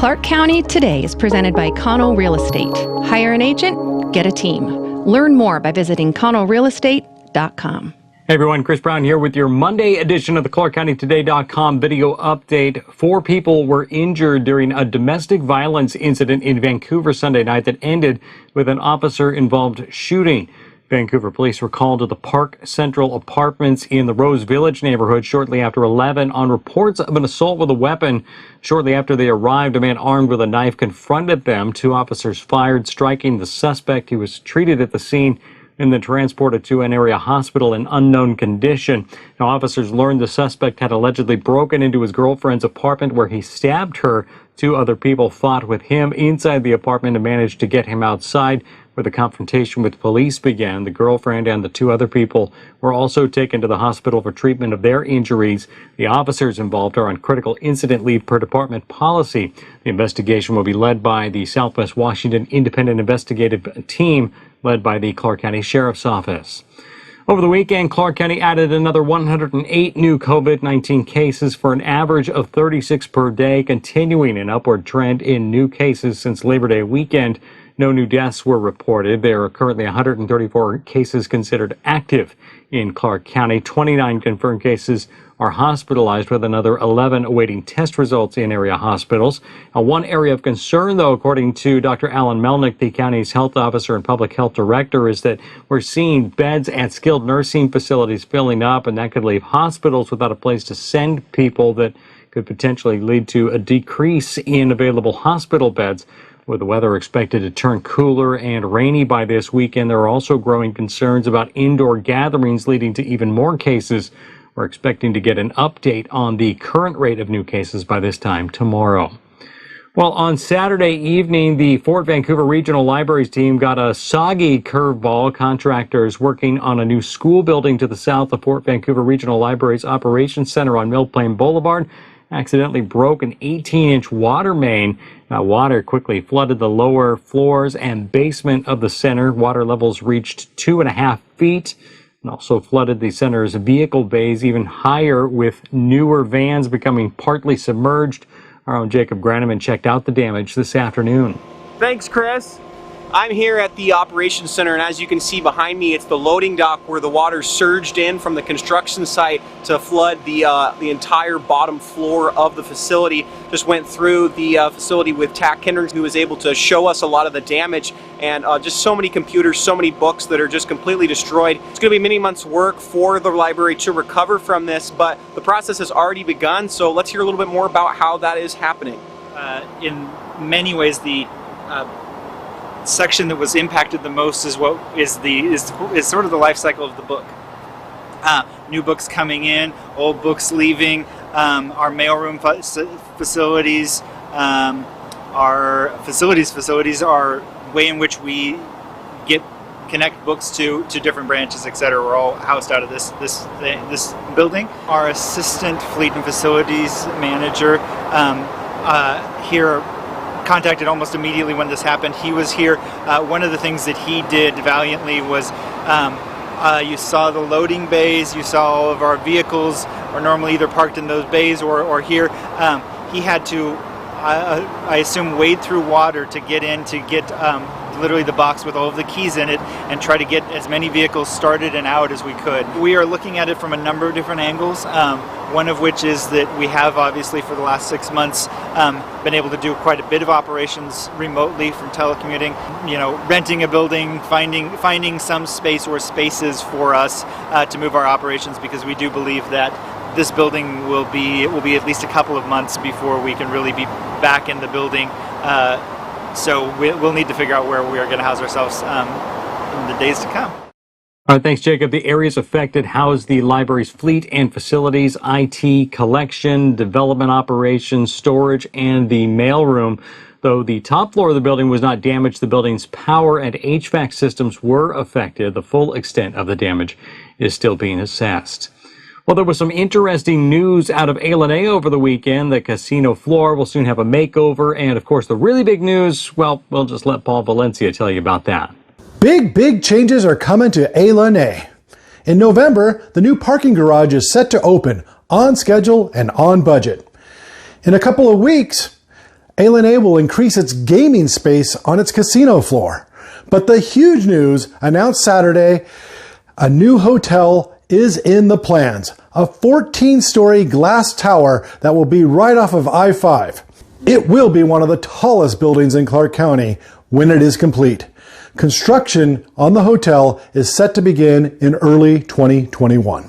Clark County Today is presented by Cano Real Estate. Hire an agent, get a team. Learn more by visiting canorealestate.com. Hey everyone, Chris Brown here with your Monday edition of the ClarkCountyToday.com video update. 4 people were injured during a domestic violence incident in Vancouver Sunday night that ended with an officer-involved shooting. Vancouver police were called to the Park Central Apartments in the Rose Village neighborhood shortly after 11 on reports of an assault with a weapon. Shortly after they arrived, a man armed with a knife confronted them. 2 officers fired, striking the suspect. He was treated at the scene and then transported to an area hospital in unknown condition. Now, officers learned the suspect had allegedly broken into his girlfriend's apartment where he stabbed her. 2 other people fought with him inside the apartment and managed to get him outside, where the confrontation with police began. The girlfriend and the 2 other people were also taken to the hospital for treatment of their injuries. The officers involved are on critical incident leave per department policy. The investigation will be led by the Southwest Washington Independent Investigative Team, led by the Clark County Sheriff's Office. Over the weekend, Clark County added another 108 new COVID-19 cases for an average of 36 per day, continuing an upward trend in new cases since Labor Day weekend. No new deaths were reported. There are currently 134 cases considered active in Clark County. 29 confirmed cases are hospitalized, with another 11 awaiting test results in area hospitals. Now, one area of concern, though, according to Dr. Alan Melnick, the county's health officer and public health director, is that we're seeing beds at skilled nursing facilities filling up, and that could leave hospitals without a place to send people. That could potentially lead to a decrease in available hospital beds. With the weather expected to turn cooler and rainy by this weekend, there are also growing concerns about indoor gatherings, leading to even more cases. We're expecting to get an update on the current rate of new cases by this time tomorrow. Well, on Saturday evening, the Fort Vancouver Regional Libraries team got a soggy curveball. Contractors working on a new school building to the south of Fort Vancouver Regional Libraries Operations Center on Mill Plain Boulevard accidentally broke an 18-inch water main. Water quickly flooded the lower floors and basement of the center. Water levels reached 2.5 feet and also flooded the center's vehicle bays even higher, with newer vans becoming partly submerged. Our own Jacob Granneman checked out the damage this afternoon. Thanks, Chris. I'm here at the Operations Center, and as you can see behind me, it's the loading dock where the water surged in from the construction site to flood the entire bottom floor of the facility. Just went through the facility with Tack Kendricks, who was able to show us a lot of the damage and just so many computers, so many books that are just completely destroyed. It's going to be many months' work for the library to recover from this, but the process has already begun, so let's hear a little bit more about how that is happening. In many ways, the section that was impacted the most is sort of the life cycle of the book. New books coming in, old books leaving, our mailroom facilities, our facilities are way in which we connect books to different branches, etc. We're all housed out of this building. Our assistant fleet and facilities manager here contacted almost immediately when this happened. He was here. One of the things that he did valiantly was you saw the loading bays, you saw all of our vehicles are normally either parked in those bays or here. He had to, I assume, wade through water to get in, to get literally the box with all of the keys in it and try to get as many vehicles started and out as we could. We are looking at it from a number of different angles, one of which is that we have obviously for the last 6 months been able to do quite a bit of operations remotely from telecommuting, renting a building, finding some space or spaces for us to move our operations, because we do believe that this building will be at least a couple of months before we can really be back in the building. So we'll need to figure out where we are going to house ourselves in the days to come. All right, thanks, Jacob. The areas affected house the library's fleet and facilities, IT, collection, development operations, storage, and the mailroom. Though the top floor of the building was not damaged, the building's power and HVAC systems were affected. The full extent of the damage is still being assessed. Well, there was some interesting news out of A over the weekend. The casino floor will soon have a makeover. And, of course, the really big news, well, we'll just let Paul Valencia tell you about that. Big changes are coming to A. In November, the new parking garage is set to open on schedule and on budget. In a couple of weeks, A will increase its gaming space on its casino floor. But the huge news announced Saturday, a new hotel is in the plans. A 14-story glass tower that will be right off of I-5. It will be one of the tallest buildings in Clark County when it is complete. Construction on the hotel is set to begin in early 2021.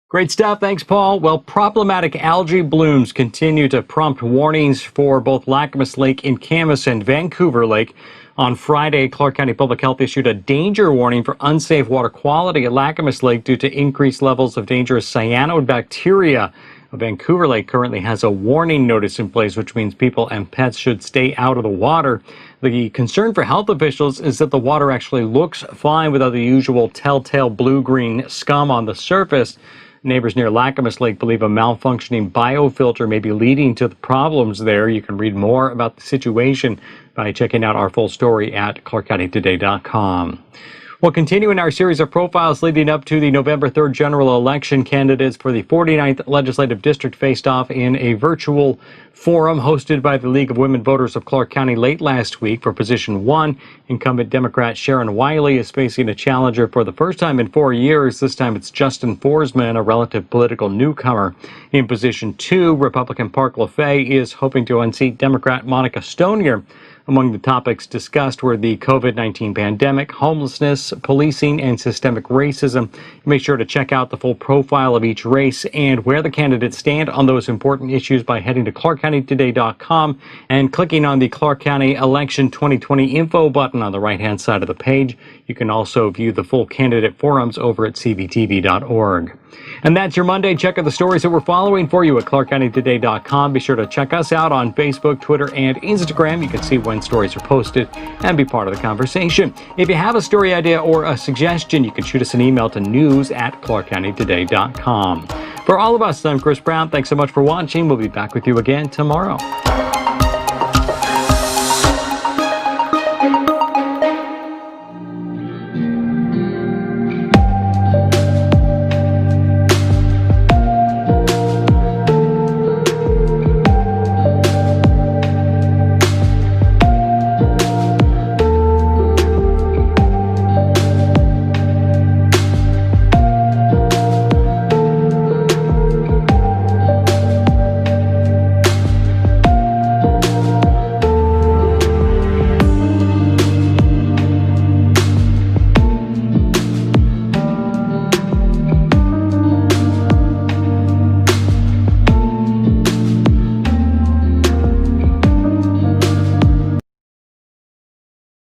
Great stuff. Thanks, Paul. Well, problematic algae blooms continue to prompt warnings for both Lacamas Lake in Camas and Vancouver Lake. On Friday, Clark County Public Health issued a danger warning for unsafe water quality at Lacamas Lake due to increased levels of dangerous cyanobacteria. Vancouver Lake currently has a warning notice in place, which means people and pets should stay out of the water. The concern for health officials is that the water actually looks fine without the usual telltale blue-green scum on the surface. Neighbors near Lacamas Lake believe a malfunctioning biofilter may be leading to the problems there. You can read more about the situation by checking out our full story at clarkcountytoday.com. Well, continuing our series of profiles leading up to the November 3rd general election, candidates for the 49th Legislative District faced off in a virtual forum hosted by the League of Women Voters of Clark County late last week. For position 1, incumbent Democrat Sharon Wiley is facing a challenger for the first time in 4 years. This time it's Justin Forsman, a relative political newcomer. In position 2, Republican Park LaFay is hoping to unseat Democrat Monica Stonier. Among the topics discussed were the COVID-19 pandemic, homelessness, policing, and systemic racism. Make sure to check out the full profile of each race and where the candidates stand on those important issues by heading to clarkcountytoday.com and clicking on the Clark County Election 2020 info button on the right-hand side of the page. You can also view the full candidate forums over at cbtv.org. And that's your Monday check of the stories that we're following for you at clarkcountytoday.com. Be sure to check us out on Facebook, Twitter, and Instagram. You can see when stories are posted and be part of the conversation. If you have a story idea or a suggestion, you can shoot us an email to news@clarkcountytoday.com. For all of us, I'm Chris Brown. Thanks so much for watching. We'll be back with you again tomorrow.